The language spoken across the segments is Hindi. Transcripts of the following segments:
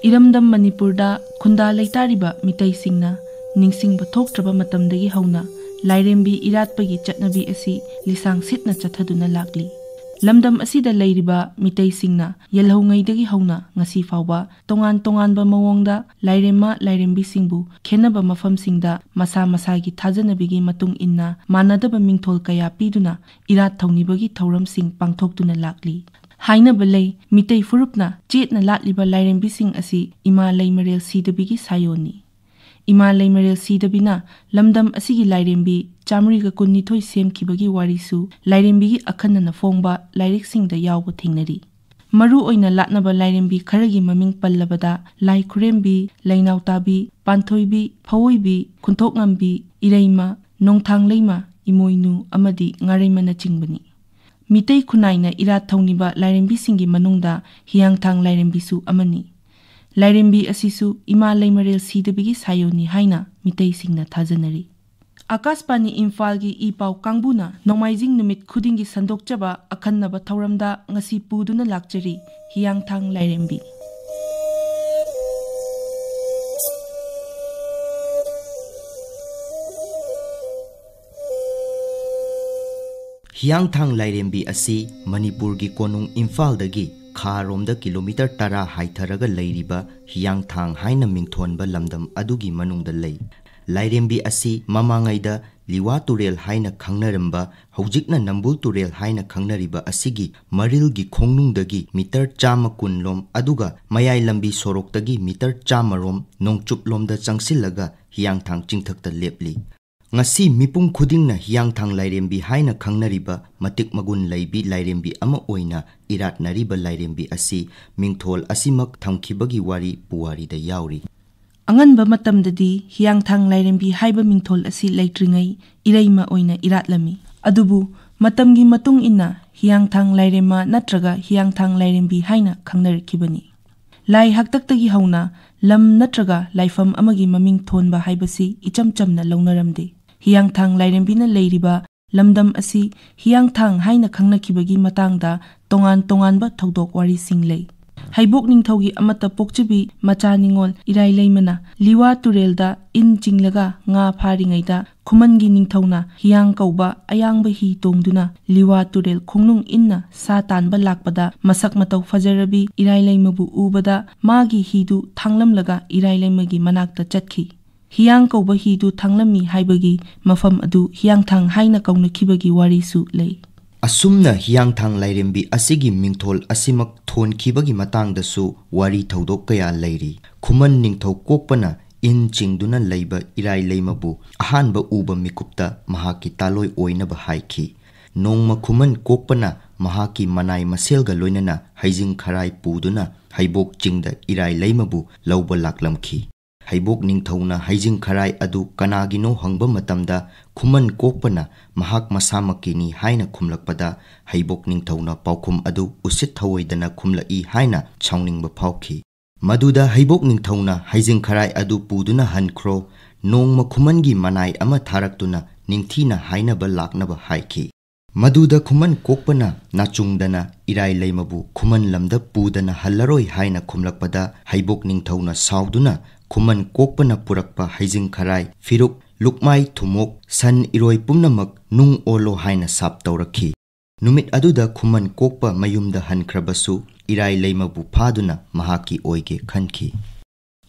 इरमदम मणिपुरदा खुंदा लेतारिबा मितैसिंगना निंगसिंगबा थोक्त्रबा मतमदगी हौना लाइरेंबी इरातपगी चटनबी असि लिसांग सिटना चथदुना लागली। लमदम असिदा लैरिबा मितैसिंगना यलहौंगैदगी हौना ngasi फावबा तोंगान तोंगानबा मवोंगदा लाइरेंमा लाइरेंबीसिंगबु खेनबा मफमसिंगदा मसा मसागी थाजनबीगी मतुंग इन्ना मानदबा मिंगथोल कया पीदुना इरात थौनिबगी थौरमसिंग पांगथोक्तुना लागली। हाइनबा लै मितै फुरुपना चेतना लाटलिबा लाइरेंबीसिंग असि इमा लैमरेल सीदबीगी सायोनी। इमा लैमरेल सीदबीना लमदम असिगी लाइरेंबी चामरीगा कुन्निथोय सेमखिबगी वारिसु लाइरेंबीगी अखन्नना फोंगबा लाइरिकसिंगदा यावबा थेंगनरी। मरु ओइना लाटनबा लाइरेंबी खरगी ममिंग पल्लबदा लाई खुरेंबी, लैनावताबी, पांथोइबी, फवोइबी, खुंथोकंबी, इरैमा, नोंथांलैमा, इमोइनु अमदी ngareimana चिंगबनी। मितै खुनाइना इरात थौनिबा लाइरेंबीसिंगी मनुंगदा हियांगथांग लाइरेंबीसु अमनी। लाइरेंबी असिसु इमा लैमरेल सीदबीगी सायोनी हाइना मितैसिंगना थाजनरी। आकाशवाणी इम्फालगी इपाव कांगबुना नोंमाइजिंग नुमित खुदिंगी संदोकचबा अखन्नबा थौरमदा ngasi पुदुना लाक्चरी हियांगथांग लाइरेंबी। हियांगथांग लाइरेंबी असि मणिपुरगी कोनुंग इम्फालदगी खारोमदा किलोमीटर 10 हाइथरगा लैरिबा हियांगथांग हाइना मिंगथोनबा लमदम अदुगी मनुंगदा लै। लाइरेंबी असि ममांगैदा लिवा तुरेल हाइना खंगनरंबा हौजिकना नंबुल तुरेल हाइना खंगनरिबा असिगी मरिलगी खोंगनुंगदगी मीटर 110 लोम अदुगा मयाय लंबी सोरोकदगी मीटर 100 रोम नोंगचुपलोमदा चंगसिलगा हियांगथांग चिंगथकता लेपली। ngasi mipung khudingna hiangthang lairembi haina khangnariba matik magun laibi lairembi ama oina irat nariba lairembi asi mingthol asimak thamkhibagi wari puwari da yauri। anganba matamdadi hiangthang lairembi haiba mingthol asi laitringai ireima oina iratlami adubu matamgi matung inna hiangthang lairema natraga hiangthang lairembi haina khangnarikibani। lai haktaktagi hauna lam natraga laifam amagi maming thonba haibasi ichamchamna launaramde। हियांगथांग लाइरेंबीना लैरिबा लमदम असि हियांगथांग हाइना खंगनखिबगी मतंगदा तोंगान तोंगानबा थौदोक वारिसिंग लै। हाइबोक निंगथौगी अमता पोक्चबी मचा निंगोल इराय लैमना लिवा तुरेलदा इन चिंगलगा nga फारिङैदा खुमनगी निंगथौना हियांग कौबा अयांगबा हि तोंगदुना लिवा तुरेल खोंगनुंग इन्ना सा तानबा लाकपदा मसक मतौ फजरबी इराय लैमबु उबदा मागी हिदु थांगलमलगा इराय लैमगी मनाकता चटखी। हियांग कौबा हिदु थांगलमी हाइबगी मफम अदु हियांगथांग हाइना कौनखिबगी वारिसु लै। असुमना हियांगथांग लाइरेंबी असिगी मिंगथोल असिमक थोनखिबगी मतंगदसु वारी थौदोक कया लैरी। खुमन निंगथौ कोकपना इन चिंगदुना लैबा इराय लैमबु अहानबा उबा मिकुप्ता महाकी तालोय ओइनबा हाइखि। नोंगमा खुमन कोकपना महाकी मनाय मसेलगा लोइनना हाइजिंग खराय पुदुना हाइबोक चिंगदा इराय लैमबु लौबा लाकलमखि। हाइबोक निंगथौना हाइजिंग खराय अदु कनागिनो हंगबा मतमदा खुमन कोकपना महाक मसामकिनी हाइना खुमलकपदा हाइबोक निंगथौना पाउखुम अदु उसित थवैदना खुमलई हाइना छाउनिंगबा फाउखि। मदुदा हाइबोक निंगथौना हाइजिंग खराय अदु पुदुना हनख्रो नोंगमा खुमनगी मनाय अमा थारक्तुना निंगथीना हाइनबा लाकनबा हाइखि। मदुदा खुमन कोकपना नाचुंगदना इराय लैमबु खुमन लमदा पुदना हल्लरोय हाइना खुमलकपदा हाइबोक निंगथौना साउदुना खुमन कोकपना पुरकपा हाइजिंग खराय फिरुक लुकमाय थुमोक सन इरोय पुमनमक नुंग ओलो हाइना साप तौरखि। नुमित अदुदा खुमन कोकपा मयुमदा हनख्रबसु इराय लैमबु फादुना महाकी ओइगे खनखि।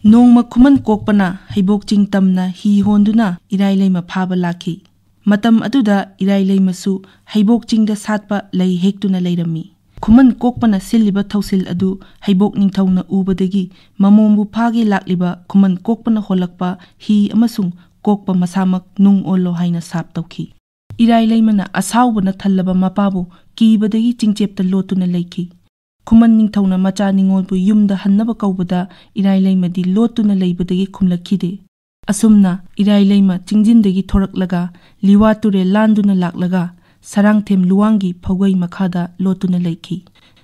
नोंगमा खुमन कोकपना हाइबोक चिंगतमना हि होंदुना इराय लैमा फाबा लाखि। मतम अदुदा इराय लैमसु हाइबोक चिंगदा सातपा लै हेक्तुना लैरमी। खुमन कोकपना सिल्लिबा थौसिल अदु हाइबोक निंगथौना उबदगी ममोमबु फागे लाक्लिबा खुमन कोकपना होलकपा हि अमसुंग कोकपा मसामक नुंग ओलो हाइना साप तौखि। इराय लैमना असावबना थल्लबा मपाबु कीबदगी चिंगचेपता लोतुना लैखि। खुमन निंगथौना मचा निंगोलबु युमदा हन्नबा कौबदा इराय लैमदी लोतुना लैबदगी खुमलखिदे। असुमना इराय लैमा चिंगजिनदगी थोरकलगा लिवा तुरेल लांदुना लाकलगा सरंगथेम लुवांगी फौगई मखादा लोतुना लैखि।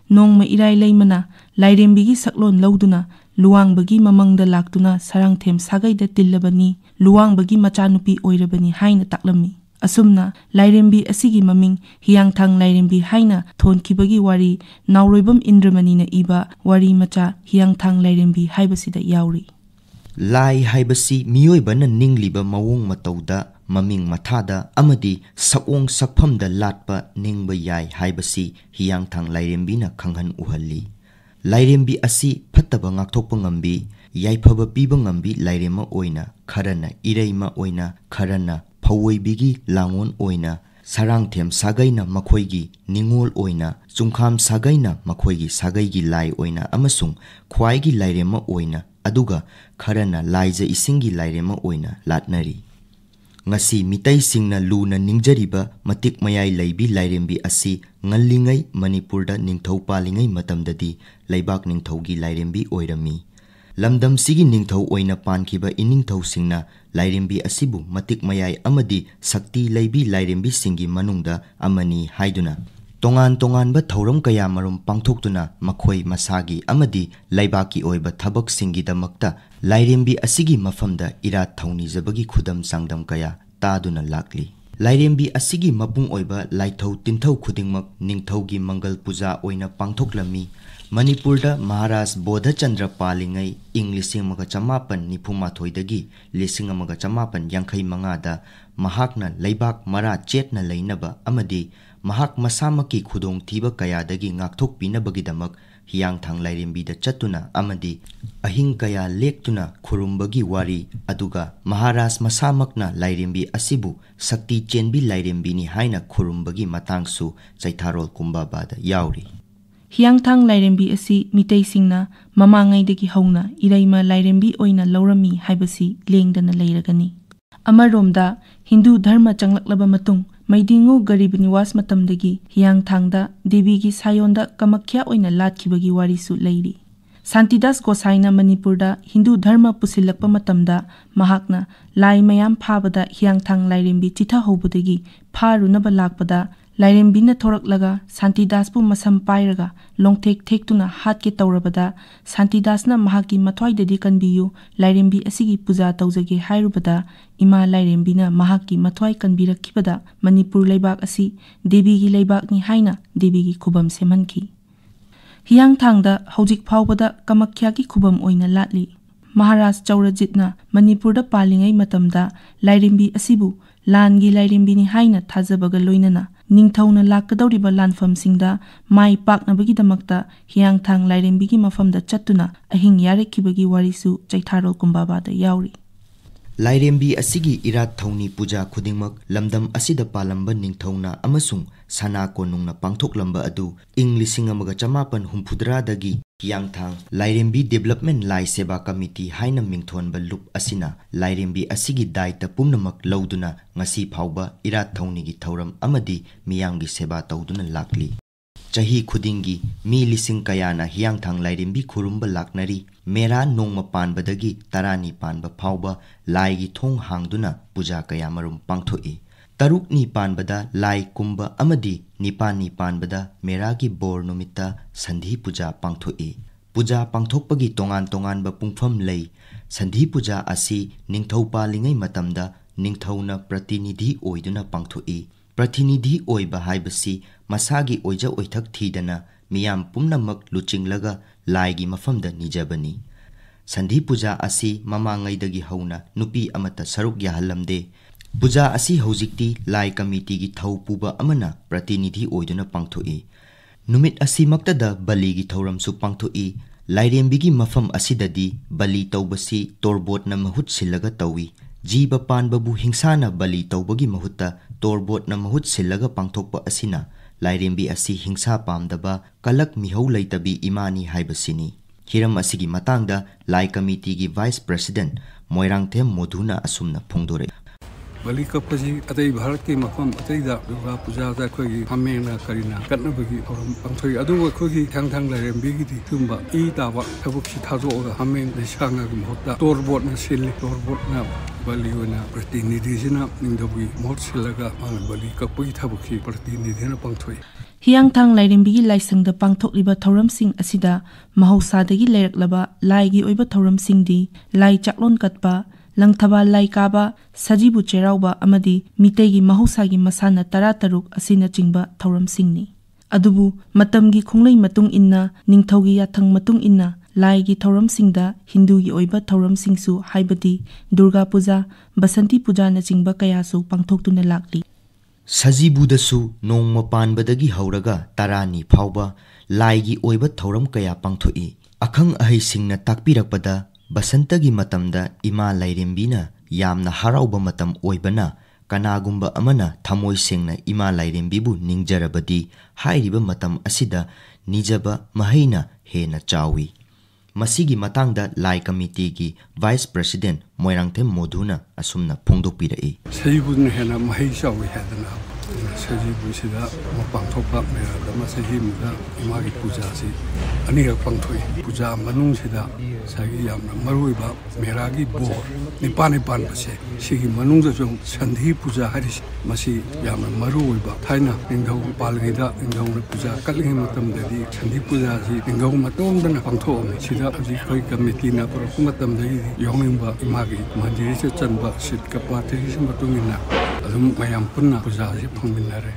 नोंगमा इराय लैमना लाइरेंबीगी सकलोन लौदुना लुवांगबगी ममंगदा लाक्तुना सरंगथेम सागैदा तिल्लबनी लुवांगबगी मचानुपी ओइरबनी हाइना ताकलमी। असुमना लाइरेंबी असिगी ममिंग हियांगथांग लाइरेंबी हाइना थोनखिबगी वारी नावरोइबम इंद्रमणिना इबा वारी मचा हियांगथांग लाइरेंबी हाइबसिदा याउरी लाई हाइबसी मियोइबना निंगलिबा मवोंग मतौदा ममिंग मथादा अमदी सओंग सफमदा लाटपा निंगबा याय हाइबसी हियांगथांग लाइरेंबीना खंगहन उहल्ली लाइरेंबी असि फत्तबा ngaktokpa ngambi yaifaba piba ngambi lairema oina kharana ireima oina kharana phawoi langon oina sarangthem sagaina makhoigi ningol oina chungkham sagaina makhoigi sagaigi lai oina amasung khwaigi lairema oina aduga kharana laija isingi lairema oina latnari ngasi mitai singna luna ningjariba matik mayai laibi lairembi asi ngallingai manipurda ningthau palingai matamdadi laibak ningthaugi lairembi oirami lamdam sigi ningthau oina pankhiba iningthau singna lairembi asibu matik mayai amadi sakti laibi lairembi singi manungda amani haiduna tongan ba thauram kaya marum pangthoktuna makhoi masagi amadi laibaki oiba thabak singi damakta lairembi asigi mafamda ira thauni jabagi khudam sangdam kaya taduna lakli lairembi asigi mapung oiba laithau tinthau khudingmak ningthaugi mangal puja oina pangthoklami Manipurda Maharaj Bodhachandra palingai Inglising mga chamapan ni Pumathoidagi lising mga chamapan yangkhay mangada mahakna laibak mara chet na lainaba amadi mahak masamaki khudong thiba kayadagi ngakthok pinabagidamak hiangthang lairembida chatuna amadi ahing kaya lektuna khurumbagi wari aduga Maharaj masamakna lairembi asibu sakti chenbi lairembi ni haina khurumbagi matangsu chaitharol kumbabada yauri हियांगथांग लाइरेंबी असि मितै सिंगना ममांगैदगी हौना इराइमा लाइरेंबी ओइना लौरमी हाइबसी लेंगदना लैरगनी अमरोमदा हिंदू धर्म चंगलक्लबा मतुंग मैदिंगो गरीब निवास मतमदगी हियांगथांगदा देवीगी सायोंदा कमख्या ओइना लातखिबगी वारिसु लैरी शांतिदास गोसाइना मणिपुरदा हिंदू धर्म पुसिलक्पा मतमदा महाकना लाई मयाम फाबदा हियांगथांग लाइरेंबी चिथा हौबदगी फारुनबा लाकपदा लाइरेंबीना थोरकलगा शांतिदासपु मसम पाइरगा लोंगथेक थेक्तुना हातके तौरबदा शांतिदासना महाकी मथ्वाइददी कनबियु लाइरेंबी असिगी पूजा तौजगे हाइरुबदा इमा लाइरेंबीना महाकी मथ्वाइ कनबिरखिबदा मणिपुर लैबाक असि देवीगी लैबाकनि हाइना देवीगी खुबम सेमनखि हियांगथांगदा हौजिक फावबदा कमख्यागी खुबम ओइना लाटली महाराज चौरजितना मणिपुरदा पालिंगै मतमदा लाइरेंबी असिबु लानगी लाइरेंबीनि हाइना थाजबगा लोइनना निंगथौना लाकदौरिबा लानफमसिंगदा माइ पाकनबगिदमक्ता हियांगथांग लाइरेंबीगी मफमदा चत्तुना अहिंग यारेखिबगी वारिसु चैथारोल कुंबाबादा याउरी लाइरेंबी असिगी इरात थौनी पूजा खुदिंगमक लमदम असिदा पालंबा निंगथौना अमसुंग साना कोनुंगना पांगथोकलंबा अदु इंग लिसिंग अमगा चमापन हुमफुद्रादगी हियांगथांग लाइरेंबी डेवलपमेंट लाई सेवा कमिटी हाइना मिंगथोनबा लुप असिना लाइरेंबी असिगी दायित्व पुमनमक लौदुना ngasi phauba irat thaunigi thauram amadi miyamgi seba tawduna lakli chahi khudingi mi lising kayana hiangthang lairembi khurumba laknari mera nongma panbadagi tarani panba phauba laigi thong hangduna puja kaya marum pangthoi taruk ni panbada lai kumba amadi nipani panbada meragi bor numita sandhi puja pangthoi puja pangthokpagi tongan ba pungpham lei sandhi puja asi ningthau palingai matamda निंगथौना प्रतिनिधि ओइदुना पांगथोई प्रतिनिधि ओइबा हाइबसी मसागी ओइजा ओइथक थीदना मियाम पुमनमक लुचिंगलगा लाइगी मफमदा निजबनी संधि पूजा असि ममांगैदगी हौना नुपी अमता सरुक याहलमदे पूजा असि हौजिक्ति लाई कमिटीगी थौ पुबा अमना प्रतिनिधि ओइदुना पांगथोई नुमित असि मक्तदा बलिगी थौरमसु पांगथोई लाइरेंबिगी मफम असिददी बलि तौबसी तोरबोटना महुत सिलगा तौई जीव पानबबु हिंसाना बलि तौबगी महुत्ता तोरबोटना महुत सिलगा पांगथोकपा असिना लाइरेंबी असि हिंसा पामदबा कलक मिहौ लैतबी इमानी हाइबसिनी हिरम असिगी मतंगदा लाई कमिटीगी वाइस प्रेसिडेंट मोइरांगथेम मोधुना असुमना फोंदोरे बलि कपजी अतै भारत के मफम अतैदा दुर्गा पूजा दा खोगी हमेना करिना कन्नबगी औरम पंथोई अदु खोगी थांग लाइरेंबीगी तुंबा ई ताबा थबुकि थाजोगा हमेन निसांगागी महत्ता तोरबोट न सिल तोरबोट न बलियोना प्रतिनिधिजना निंदबगी महत सिलगा मान बलि कपगी थबुकि प्रतिनिधिना पंथोई हियांगथांग लाइरेंबीगी लाइसंगदा पांगथोकलिबा थौरमसिंग असिदा महौसादगी लेरकलबा लाइगी ओइबा थौरमसिंगदी लाई चाकलोन कटपा ꯂꯪꯊꯕꯥꯜ ꯂꯥꯏ ꯀꯥꯕ, ꯁꯖꯤꯕꯨ ꯆꯩꯔꯥꯎꯕ ꯑꯃꯗꯤ ꯃꯤꯇꯩꯒꯤ ꯃꯍꯧꯁꯥꯒꯤ ꯃꯁꯥꯟꯅ 13 ꯑꯁꯤꯅꯆꯤꯡꯕ ꯊꯧꯔꯝꯁꯤꯡꯅꯤ꯫ ꯑꯗꯨꯕꯨ ꯃꯇꯝꯒꯤ ꯈꯣꯡꯂꯩ ꯃꯇꯨꯡ ꯏꯟꯅ ꯅꯤꯡꯊꯧꯒꯤ ꯌꯥꯊꯪ ꯃꯇꯨꯡ ꯏꯟꯅ ꯂꯥꯏꯒꯤ ꯊꯧꯔꯝꯁꯤꯡꯗ ꯍꯤꯟꯗꯨꯒꯤ ꯑꯣꯏꯕ ꯊꯧꯔꯝꯁꯤꯡꯁꯨ ꯍꯥꯏꯕꯗꯤ ꯗꯨꯔꯒꯥ ꯄꯨꯖꯥ, ꯕꯁꯟꯇꯤ ꯄꯨꯖꯥꯅꯆꯤꯡꯕ ꯀꯌꯥꯁꯨ ꯄꯥꯡꯊꯣꯛꯇꯨꯅ ꯂꯥꯛꯂꯤ꯫ ꯁꯖꯤꯕꯨꯗꯁꯨ ꯅꯣꯡꯃ ꯄꯥꯟꯕꯗꯒꯤ ꯍꯧꯔꯒ 12 ꯐꯥꯎꯕ ꯂꯥꯏꯒꯤ ꯑꯣꯏꯕ ꯊꯧꯔꯝ ꯀꯌꯥ ꯄꯥꯡꯊꯣꯛꯏ꯫ ꯑꯈꯪ ꯑꯍꯩꯁꯤꯡꯅ ꯇꯥꯛꯄꯤꯔꯛꯄꯗ ꯕꯁꯟꯇꯒꯤ ꯃꯇꯝꯗ ꯏꯃꯥ ꯂꯥꯏꯔꯦꯝꯕꯤꯅ ꯌꯥꯝꯅ ꯍꯔꯥꯎꯕ ꯃꯇꯝ ꯑꯣꯏꯕꯅ ꯀꯅꯥꯒꯨꯝꯕ ꯑꯃꯅ ꯊꯃꯣꯏ ꯁꯦꯡꯅ ꯏꯃꯥ ꯂꯥꯏꯔꯦꯝꯕꯤꯕꯨ ꯅꯤꯡꯖꯔꯕꯗꯤ ꯍꯥꯏꯔꯤꯕ ꯃꯇꯝ ꯑꯁꯤꯗ ꯅꯤꯖꯕ ꯃꯍꯩꯅ ꯍꯦꯟꯅ ꯆꯥꯎꯏ꯫ ꯃꯁꯤꯒꯤ ꯃꯇꯥꯡꯗ ꯂꯥꯏ ꯀꯃꯤꯇꯤꯒꯤ ꯚꯥꯏꯁ ꯄ꯭ꯔꯦꯁꯤꯗꯦꯟꯠ ꯃꯣꯏꯔꯥꯡꯊꯦꯝ ꯃꯣꯙꯨꯅ ꯑꯁꯨꯝꯅ ꯐꯣꯡꯗꯣꯛꯄꯤꯔꯛꯏ꯫ ꯁꯖꯤꯕꯨꯅ ꯍꯦꯟꯅ ꯃꯍꯩ ꯆꯥꯎꯏ ꯍꯥꯏꯗꯅ ꯁꯖꯤꯕꯨꯁꯤꯗ ꯄꯥꯡꯊꯣꯛꯄ ꯃꯦꯔꯥꯗ ꯆꯍꯤ ꯑꯃꯗ ꯏꯃꯥꯒꯤ ꯄꯨꯖꯥꯁꯤ ꯑꯅꯤꯔꯛ ꯄꯥꯡꯊꯣꯛꯏ꯫ ꯄꯨꯖꯥ ꯃꯅꯨꯡꯁꯤꯗ ꯉꯁꯥꯏꯒꯤ ꯌꯥꯝꯅ ꯃꯔꯨꯑꯣꯏꯕ ꯃꯦꯔꯥꯒꯤ ꯕꯣꯔ ꯅꯤꯄꯥꯟ ꯄꯥꯟꯕꯁꯦ ꯁꯤꯒꯤ ꯃꯅꯨꯡꯗꯁꯨ ꯁꯟꯙꯤ ꯄꯨꯖꯥ ꯍꯥꯏꯔꯤꯁꯤ ꯃꯁꯤ ꯌꯥꯝꯅ ꯃꯔꯨꯑꯣꯏꯕ ꯊꯥꯏꯅ ꯅꯤꯡꯊꯧ ꯄꯥꯜꯂꯤꯉꯩꯗ ꯅꯤꯡꯊꯧꯅ ꯄꯨꯖꯥ ꯀꯠꯂꯤꯉꯩ ꯃꯇꯝꯗꯗꯤ ꯁꯟꯙꯤ ꯄꯨꯖꯥꯁꯤ ꯅꯤꯡꯊꯧ ꯃꯇꯣꯝꯗꯅ ꯄꯥꯡꯊꯣꯛꯑꯝꯃꯤ꯫ ꯁꯤꯗ ꯍꯧꯖꯤꯛ ꯑꯩꯈꯣꯏ ꯀꯃꯤꯇꯤꯅ ꯄꯨꯔꯛꯄ ꯃꯇꯝꯗꯒꯤꯗꯤ ꯌꯥꯎꯅꯤꯡꯕ ꯏꯃꯥꯒꯤ ꯃꯟꯗꯤꯔꯁꯤꯗ ꯆꯟꯕ ꯁꯤꯠ ꯀꯄꯥꯇꯤꯒꯤ ꯃꯇꯨꯡ ꯏꯟꯅ ꯑꯗꯨꯝ ꯃꯌꯥꯝ ꯄꯨꯟꯅ ꯄꯨꯖꯥꯁꯤ ꯐꯪꯃꯤꯟꯅꯔꯦ꯫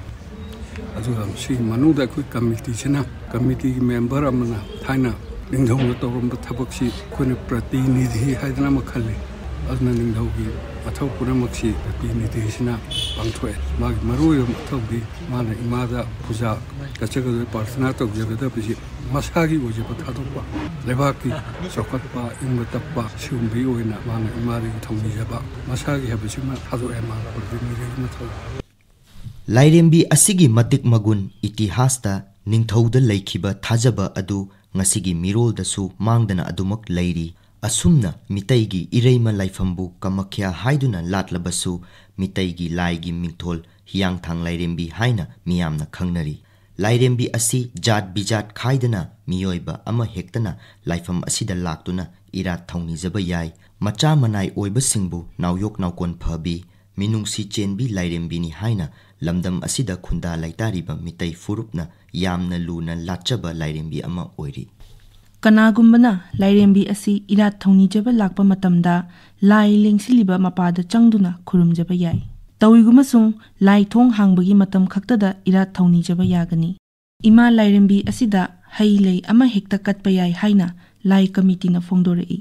ꯑꯗꯨꯒ ꯁꯤꯒꯤ ꯃꯅꯨꯡꯗ ꯑꯩꯈꯣꯏ ꯀꯃꯤꯇꯤꯁꯤꯅ ꯀꯃꯤꯇꯤꯒꯤ ꯃꯦꯝꯕꯔ ꯑꯃꯅ ꯊꯥꯏꯅ ꯅꯤꯡꯊꯧꯅ ꯇꯧꯔꯝꯕ ꯊꯕꯛꯁꯤ ꯑꯩꯈꯣꯏꯅ ꯄ꯭ꯔꯇꯤꯅꯤꯙꯤ ꯍꯥꯏꯗꯅ ꯑꯃ ꯈꯜꯂꯤ꯫ ꯑꯗꯨꯅ ꯅꯤꯡꯊꯧꯒꯤ ꯃꯊꯧ ꯄꯨꯝꯅꯃꯛꯁꯤ ꯄ꯭ꯔꯇꯤꯅꯤꯙꯤꯁꯤꯅ ꯄꯥꯡꯊꯣꯛꯑꯦ꯫ ꯃꯥꯒꯤ ꯃꯔꯨꯑꯣꯏꯕ ꯃꯊꯧꯗꯤ ꯃꯥꯅ ꯏꯃꯥꯗ ꯄꯨꯖꯥ ꯀꯠꯆꯒꯗꯕ ꯄ꯭ꯔꯥꯔꯊꯅꯥ ꯇꯧꯖꯒꯗꯕꯁꯤ ꯃꯁꯥꯒꯤ ꯑꯣꯏꯖꯕ ꯊꯥꯗꯣꯛꯄ, ꯂꯩꯕꯥꯛꯀꯤ ꯆꯥꯎꯈꯠꯄ, ꯏꯪꯕ ꯇꯞꯄ ꯁꯤꯒꯨꯝꯕꯒꯤ ꯑꯣꯏꯅ ꯃꯥꯅ ꯏꯃꯥꯗꯒꯤ ꯊꯧꯅꯤꯖꯕ ꯃꯁꯥꯒꯤ ꯍꯥꯏꯕꯁꯤꯃ ꯊꯥꯗꯣꯛꯑꯦ ꯃꯥꯅ ꯄ꯭ꯔꯇꯤꯅꯤꯙꯤꯒꯤ ꯃꯊꯧ꯫ ꯂꯥꯏꯔꯦꯝꯕꯤ ꯑꯁꯤꯒꯤ ꯃꯇꯤꯛ ꯃꯒꯨꯟ ꯏꯇꯤꯍꯥꯁꯇ ꯅꯤꯡꯊꯧꯗ ꯂꯩꯈꯤꯕ ꯊꯥꯖꯕ ꯑꯗꯨ ꯉꯁꯤꯒꯤ ꯃꯤꯔꯣꯜꯗꯁꯨ ꯃꯥꯡꯗꯅ ꯑꯗꯨꯃꯛ ꯂꯩꯔꯤ꯫ ꯑꯁꯨꯝꯅ ꯃꯤꯇꯩꯒꯤ ꯏꯔꯩꯃ ꯂꯥꯏꯐꯝꯕꯨ ꯀꯃꯈ꯭ꯌꯥ ꯍꯥꯏꯗꯨꯅ ꯂꯥꯠꯂꯕꯁꯨ ꯃꯤꯇꯩꯒꯤ ꯂꯥꯏꯒꯤ ꯃꯤꯡꯊꯣꯜ ꯍꯤꯌꯥꯡꯊꯥꯡ ꯂꯥꯏꯔꯦꯝꯕꯤ ꯍꯥꯏꯅ ꯃꯤꯌꯥꯝꯅ ꯈꯪꯅꯔꯤ꯫ ꯂꯥꯏꯔꯦꯝꯕꯤ ꯑꯁꯤ ꯖꯥꯠ ꯕꯤꯖꯥꯠ ꯈꯥꯏꯗꯅ ꯃꯤꯑꯣꯏꯕ ꯑꯃ ꯍꯦꯛꯇꯅ ꯂꯥꯏꯐꯝ ꯑꯁꯤꯗ ꯂꯥꯛꯇꯨꯅ ꯏꯔꯥꯠ ꯊꯧꯅꯤꯖꯕ ꯌꯥꯏ꯫ ꯃꯆꯥ ꯃꯅꯥꯏ ꯑꯣꯏꯕꯁꯤꯡꯕꯨ ꯅꯥꯎꯌꯣꯛ ꯅꯥꯎꯀꯣꯟ ꯐꯕꯤ, ꯃꯤꯅꯨꯡꯁꯤ ꯆꯦꯟꯕꯤ ꯂꯥꯏꯔꯦꯝꯕꯤꯅꯤ ꯍꯥꯏꯅ ꯂꯝꯗꯝ ꯑꯁꯤꯗ ꯈꯨꯟꯗꯥ ꯂꯩꯇꯥꯔꯤꯕ ꯃꯤꯇꯩ ꯐꯨꯔꯨꯞꯅ ꯌꯥꯝꯅ ꯂꯨꯅ ꯂꯥꯠꯆꯕ ꯂꯥꯏꯔꯦꯝꯕꯤ ꯑꯃ ꯑꯣꯏꯔꯤ꯫ ꯀꯅꯥꯒꯨꯝꯕꯅ ꯂꯥꯏꯔꯦꯝꯕꯤ ꯑꯁꯤ ꯏꯔꯥꯠ ꯊꯧꯅꯤꯖꯕ ꯂꯥꯛꯄ ꯃꯇꯝꯗ ꯂꯥꯏ ꯂꯦꯡꯁꯤꯜꯂꯤꯕ ꯃꯄꯥꯗ ꯆꯪꯗꯨꯅ ꯈꯨꯔꯨꯝꯖꯕ ꯌꯥꯏ꯫ ꯇꯧꯏꯒꯨꯝꯕꯁꯨꯡ ꯂꯥꯏ ꯊꯣꯡ ꯍꯥꯡꯕꯒꯤ ꯃꯇꯝ ꯈꯛꯇꯗ ꯏꯔꯥꯠ ꯊꯧꯅꯤꯖꯕ ꯌꯥꯒꯅꯤ꯫ ꯏꯃꯥ ꯂꯥꯏꯔꯦꯝꯕꯤ ꯑꯁꯤꯗ ꯍꯩ ꯂꯩ ꯑꯃ ꯍꯦꯛꯇ ꯀꯠꯄ ꯌꯥꯏ ꯍꯥꯏꯅ ꯂꯥꯏ ꯀꯃꯤꯇꯤꯅ ꯐꯣꯡꯗꯣꯔꯛꯏ꯫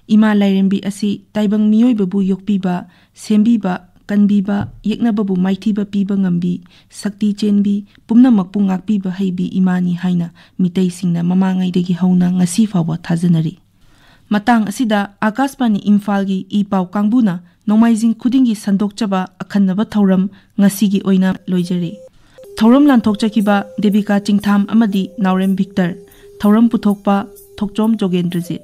ꯏꯃꯥ ꯂꯥꯏꯔꯦꯝꯕꯤ ꯑꯁꯤ ꯇꯥꯏꯕꯪ ꯃꯤꯑꯣꯏꯕꯕꯨ ꯌꯣꯛꯄꯤꯕ, ꯁꯦꯝꯕꯤꯕ, ꯀꯟꯕꯤꯕ, ꯌꯦꯛꯅꯕꯕꯨ ꯃꯥꯏꯊꯤꯕ ꯄꯤꯕ ꯉꯝꯕꯤ, ꯁꯛꯇꯤ ꯆꯦꯟꯕꯤ, ꯄꯨꯝꯅꯃꯛꯄꯨ ꯉꯥꯛꯄꯤꯕ ꯍꯩꯕꯤ ꯏꯃꯥꯅꯤ ꯍꯥꯏꯅ ꯃꯤꯇꯩꯁꯤꯡꯅ ꯃꯃꯥꯡꯉꯩꯗꯒꯤ ꯍꯧꯅ ꯉꯁꯤ ꯐꯥꯎꯕ ꯊꯥꯖꯅꯔꯤ꯫ ꯃꯇꯥꯡ ꯑꯁꯤꯗ ꯑꯥꯀꯥꯁꯕꯥꯅꯤ ꯏꯝꯐꯥꯜꯒꯤ ꯏ ꯄꯥꯎ ꯀꯥꯡꯕꯨꯅ ꯅꯣꯡꯃꯥꯏꯖꯤꯡ ꯈꯨꯗꯤꯡꯒꯤ ꯁꯟꯗꯣꯛꯆꯕ ꯑꯈꯟꯅꯕ ꯊꯧꯔꯝ ꯉꯁꯤꯒꯤ ꯑꯣꯏꯅ ꯂꯣꯏꯖꯔꯤ꯫ ꯊꯧꯔꯝ ꯂꯥꯟꯊꯣꯛꯆꯈꯤꯕ ꯗꯦꯕꯤꯀꯥ ꯆꯤꯡꯊꯥꯝ ꯑꯃꯗꯤ ꯅꯥꯎꯔꯦꯝ ꯚꯤꯛꯇꯔ, ꯊꯧꯔꯝ ꯄꯨꯊꯣꯛꯄ ꯊꯣꯛꯆꯣꯝ ꯖꯣꯒꯦꯟꯗ꯭ꯔꯖꯤꯠ꯫